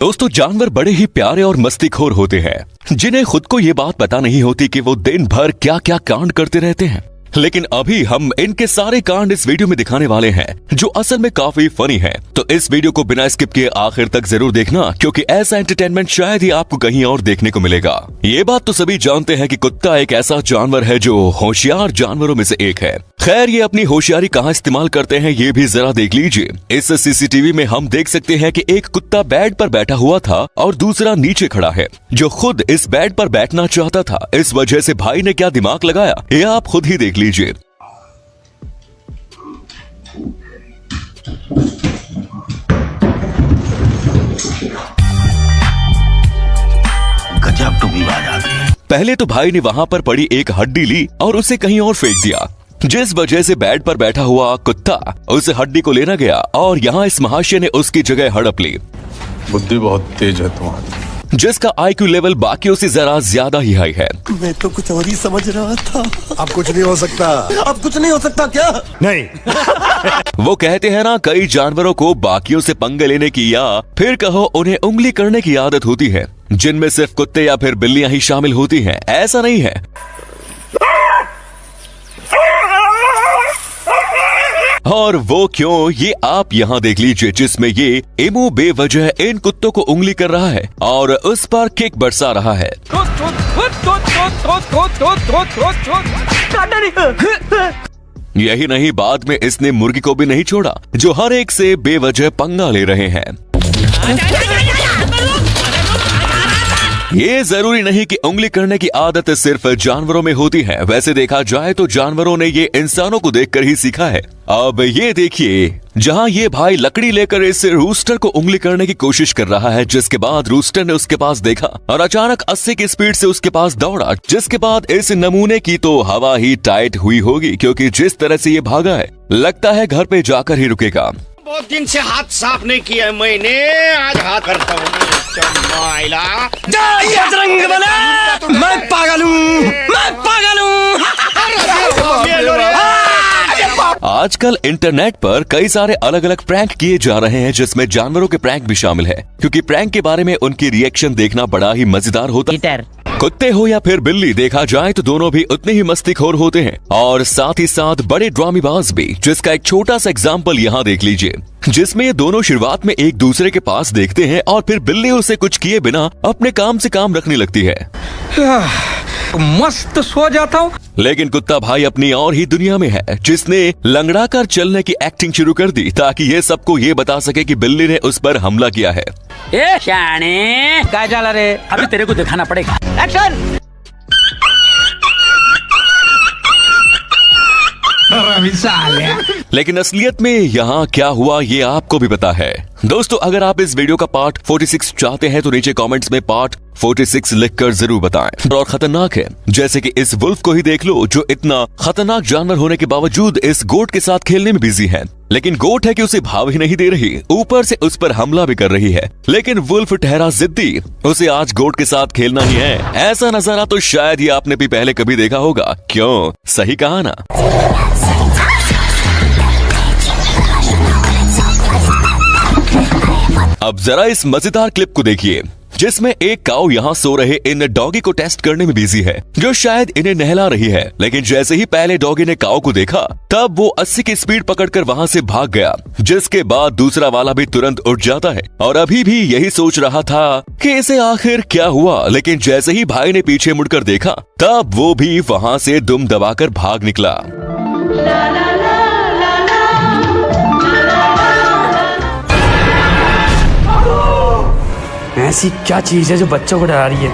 दोस्तों, जानवर बड़े ही प्यारे और मस्तीखोर होते हैं जिन्हें खुद को ये बात पता नहीं होती कि वो दिन भर क्या क्या कांड करते रहते हैं। लेकिन अभी हम इनके सारे कांड इस वीडियो में दिखाने वाले हैं जो असल में काफी फनी है। तो इस वीडियो को बिना स्किप किए आखिर तक जरूर देखना, क्योंकि ऐसा एंटरटेनमेंट शायद ही आपको कहीं और देखने को मिलेगा। ये बात तो सभी जानते हैं कि कुत्ता एक ऐसा जानवर है जो होशियार जानवरों में से एक है। खैर, ये अपनी होशियारी कहाँ इस्तेमाल करते हैं ये भी जरा देख लीजिए। इस सीसीटीवी में हम देख सकते हैं कि एक कुत्ता बेड पर बैठा हुआ था और दूसरा नीचे खड़ा है जो खुद इस बेड पर बैठना चाहता था। इस वजह से भाई ने क्या दिमाग लगाया ये आप खुद ही देख लीजिए। गजब टूबी बाज आ गई। पहले तो भाई ने वहाँ पर पड़ी एक हड्डी ली और उसे कहीं और फेंक दिया, जिस वजह से बेड पर बैठा हुआ कुत्ता उस हड्डी को लेना गया और यहाँ इस महाशय ने उसकी जगह हड़प ली। बुद्धि बहुत तेज है तुम्हारी, जिसका IQ लेवल बाकियों से जरा ज्यादा ही हाई है। मैं तो कुछ और ही समझ रहा था। अब कुछ नहीं हो सकता। अब कुछ नहीं हो सकता क्या? नहीं। वो कहते हैं ना, कई जानवरों को बाकियों से पंगे लेने की या फिर कहो उन्हें उंगली करने की आदत होती है, जिनमें सिर्फ कुत्ते या फिर बिल्लियां ही शामिल होती हैं। ऐसा नहीं है। और वो क्यों, ये आप यहाँ देख लीजिए, जिसमें ये एमो बेवजह इन कुत्तों को उंगली कर रहा है और उस पर किक बरसा रहा है। यही नहीं, बाद में इसने मुर्गी को भी नहीं छोड़ा जो हर एक से बेवजह पंगा ले रहे हैं। ये जरूरी नहीं कि उंगली करने की आदत सिर्फ जानवरों में होती है। वैसे देखा जाए तो जानवरों ने ये इंसानों को देखकर ही सीखा है। अब ये देखिए, जहाँ ये भाई लकड़ी लेकर इस रूस्टर को उंगली करने की कोशिश कर रहा है, जिसके बाद रूस्टर ने उसके पास देखा और अचानक 80 की स्पीड से उसके पास दौड़ा, जिसके बाद इस नमूने की तो हवा ही टाइट हुई होगी, क्योंकि जिस तरह से ये भागा है लगता है घर पे जाकर ही रुकेगा। बहुत दिन से हाथ साफ नहीं किया है मैंने, आज हाथ करता हूँ। मैं पागल हूँ, मैं पागल हूँ। आजकल इंटरनेट पर कई सारे अलग अलग प्रैंक किए जा रहे हैं, जिसमें जानवरों के प्रैंक भी शामिल है, क्योंकि प्रैंक के बारे में उनकी रिएक्शन देखना बड़ा ही मजेदार होता है। कुत्ते हो या फिर बिल्ली, देखा जाए तो दोनों भी उतने ही मस्तीखोर होते हैं और साथ ही साथ बड़े ड्रामेबाज भी, जिसका एक छोटा सा एग्जाम्पल यहाँ देख लीजिए, जिसमें ये दोनों शुरुआत में एक दूसरे के पास देखते हैं और फिर बिल्ली उसे कुछ किए बिना अपने काम से काम रखने लगती है। मस्त सो जाता हूँ। लेकिन कुत्ता भाई अपनी और ही दुनिया में है, जिसने लंगड़ा कर चलने की एक्टिंग शुरू कर दी ताकि ये सबको ये बता सके कि बिल्ली ने उस पर हमला किया है। ए शाने क्या जाला रे, अभी तेरे को दिखाना पड़ेगा। एक्शन। लेकिन असलियत में यहाँ क्या हुआ ये आपको भी पता है। दोस्तों, अगर आप इस वीडियो का पार्ट 46 चाहते हैं तो नीचे कमेंट्स में पार्ट 46 लिखकर जरूर बताएं। और खतरनाक है, जैसे कि इस वुल्फ को ही देख लो, जो इतना खतरनाक जानवर होने के बावजूद इस गोट के साथ खेलने में बिजी है। लेकिन गोट है कि उसे भाव ही नहीं दे रही, ऊपर से उस पर हमला भी कर रही है। लेकिन वुल्फ ठहरा जिद्दी, उसे आज गोट के साथ खेलना ही है। ऐसा नजारा तो शायद ही आपने भी पहले कभी देखा होगा। क्यों, सही कहा ना? अब जरा इस मजेदार क्लिप को देखिए, जिसमें एक काऊ यहाँ सो रहे इन डॉगी को टेस्ट करने में बिजी है, जो शायद इन्हें नहला रही है। लेकिन जैसे ही पहले डॉगी ने काऊ को देखा, तब वो 80 की स्पीड पकड़कर वहाँ से भाग गया, जिसके बाद दूसरा वाला भी तुरंत उठ जाता है और अभी भी यही सोच रहा था कि इसे आखिर क्या हुआ। लेकिन जैसे ही भाई ने पीछे मुड़कर देखा, तब वो भी वहाँ से दुम दबाकर भाग निकला। ऐसी क्या चीज है जो बच्चों को डरा रही है?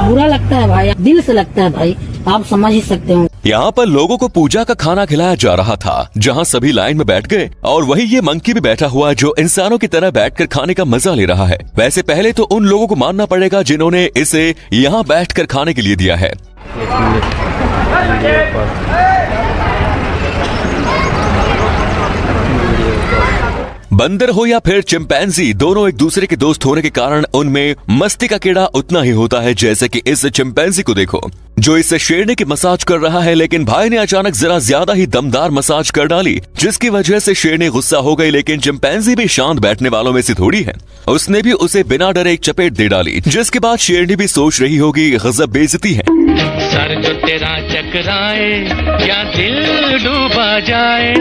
बुरा लगता है भाई, दिल से लगता है भाई, आप समझ ही सकते हो। यहाँ पर लोगों को पूजा का खाना खिलाया जा रहा था, जहाँ सभी लाइन में बैठ गए और वही ये मंकी भी बैठा हुआ है, जो इंसानों की तरह बैठकर खाने का मजा ले रहा है। वैसे पहले तो उन लोगों को मानना पड़ेगा जिन्होंने इसे यहाँ बैठकर खाने के लिए दिया है। बंदर हो या फिर चिंपैंजी, दोनों एक दूसरे के दोस्त होने के कारण उनमें मस्ती का कीड़ा उतना ही होता है। जैसे कि इस चिंपैंजी को देखो जो इस शेरनी की मसाज कर रहा है, लेकिन भाई ने अचानक जरा ज्यादा ही दमदार मसाज कर डाली, जिसकी वजह से शेरनी गुस्सा हो गई। लेकिन चिंपैंजी भी शांत बैठने वालों में से थोड़ी है, उसने भी उसे बिना डरे एक चपेट दे डाली, जिसके बाद शेरनी भी सोच रही होगी गजब बेइज्जती है। सर जो तेरा चकराए क्या दिल डूबा जाए।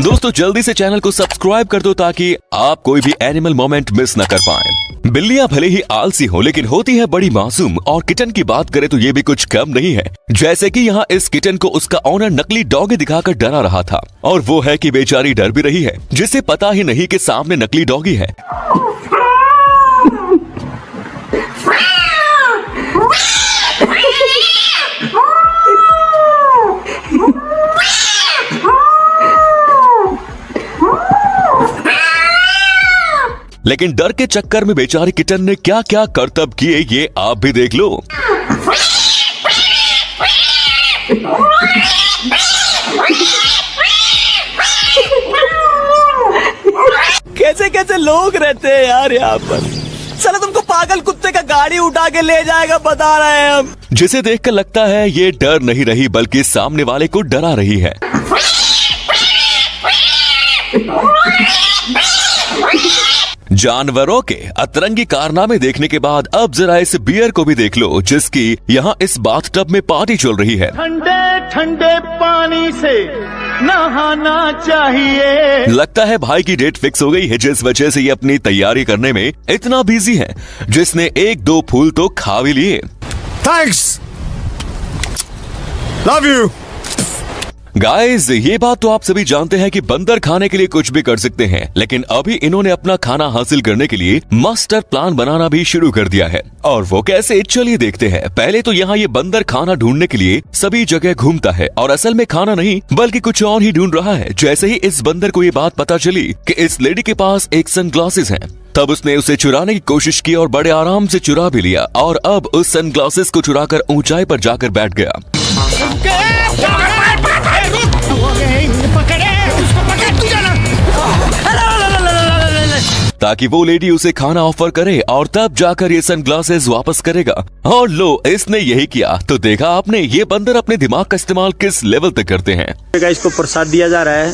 दोस्तों जल्दी से चैनल को सब्सक्राइब कर दो ताकि आप कोई भी एनिमल मोमेंट मिस न कर पाएं। बिल्लियां भले ही आलसी हो लेकिन होती है बड़ी मासूम, और किटन की बात करें तो ये भी कुछ कम नहीं है। जैसे कि यहाँ इस किटन को उसका ओनर नकली डॉगी दिखाकर डरा रहा था, और वो है कि बेचारी डर भी रही है, जिसे पता ही नहीं कि सामने नकली डॉगी है। लेकिन डर के चक्कर में बेचारी किटन ने क्या क्या करतब किए ये आप भी देख लो। कैसे कैसे लोग रहते हैं यार यहाँ पर। साला तुमको पागल कुत्ते का गाड़ी उठा के ले जाएगा बता रहे हैं हम। जिसे देखकर लगता है ये डर नहीं रही बल्कि सामने वाले को डरा रही है। जानवरों के अतरंगी कारनामे देखने के बाद अब जरा इस बियर को भी देख लो, जिसकी यहाँ इस बाथटब में पार्टी चल रही है। ठंडे ठंडे पानी से नहाना चाहिए। लगता है भाई की डेट फिक्स हो गई है, जिस वजह से ये अपनी तैयारी करने में इतना बिजी है, जिसने एक दो फूल तो खा भी लिए। Thanks, love you. गाइस ये बात तो आप सभी जानते हैं कि बंदर खाने के लिए कुछ भी कर सकते हैं, लेकिन अभी इन्होंने अपना खाना हासिल करने के लिए मास्टर प्लान बनाना भी शुरू कर दिया है। और वो कैसे, चलिए देखते हैं। पहले तो यहाँ ये बंदर खाना ढूंढने के लिए सभी जगह घूमता है, और असल में खाना नहीं बल्कि कुछ और ही ढूंढ रहा है। जैसे ही इस बंदर को ये बात पता चली कि इस लेडी के पास एक सनग्लासेस हैं, तब उसने उसे चुराने की कोशिश की और बड़े आराम से चुरा भी लिया, और अब उस सनग्लासेस को चुराकर ऊंचाई पर जाकर बैठ गया। ताकि वो लेडी उसे खाना ऑफर करे और तब जाकर ये सनग्लासेस वापस करेगा। और लो, इसने यही किया। तो देखा आपने, ये बंदर अपने दिमाग का इस्तेमाल किस लेवल तक करते हैं। इसको प्रसाद दिया जा रहा है,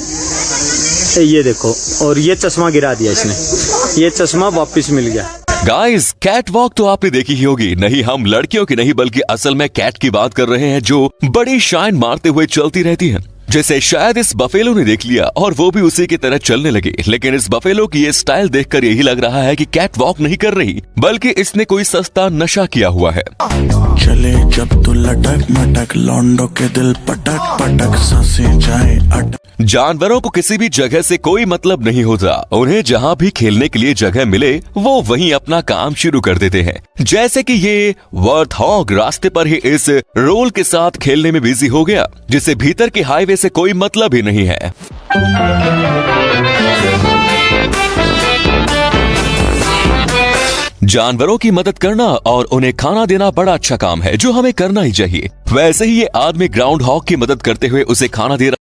ये देखो, और ये चश्मा गिरा दिया इसने, ये चश्मा वापस मिल गया। गाइस कैट वॉक तो आपने देखी ही होगी। नहीं, हम लड़कियों की नहीं बल्कि असल में कैट की बात कर रहे हैं, जो बड़ी शाइन मारते हुए चलती रहती है, जैसे शायद इस बफेलो ने देख लिया और वो भी उसी की तरह चलने लगी। लेकिन इस बफेलो की ये स्टाइल देखकर यही लग रहा है कि कैट वॉक नहीं कर रही, बल्कि इसने कोई सस्ता नशा किया हुआ है। चले जब तू लटक मटक, लौंडो के दिल पटक पटक, सांसें जाए अटक। जानवरों को किसी भी जगह से कोई मतलब नहीं होता, उन्हें जहाँ भी खेलने के लिए जगह मिले वो वहीं अपना काम शुरू कर देते हैं। जैसे कि ये वर्थहॉग रास्ते पर ही इस रोल के साथ खेलने में बिजी हो गया, जिसे भीतर के हाईवे से कोई मतलब ही नहीं है। जानवरों की मदद करना और उन्हें खाना देना बड़ा अच्छा काम है, जो हमें करना ही चाहिए। वैसे ही ये आदमी ग्राउंड हॉग की मदद करते हुए उसे खाना दे रहा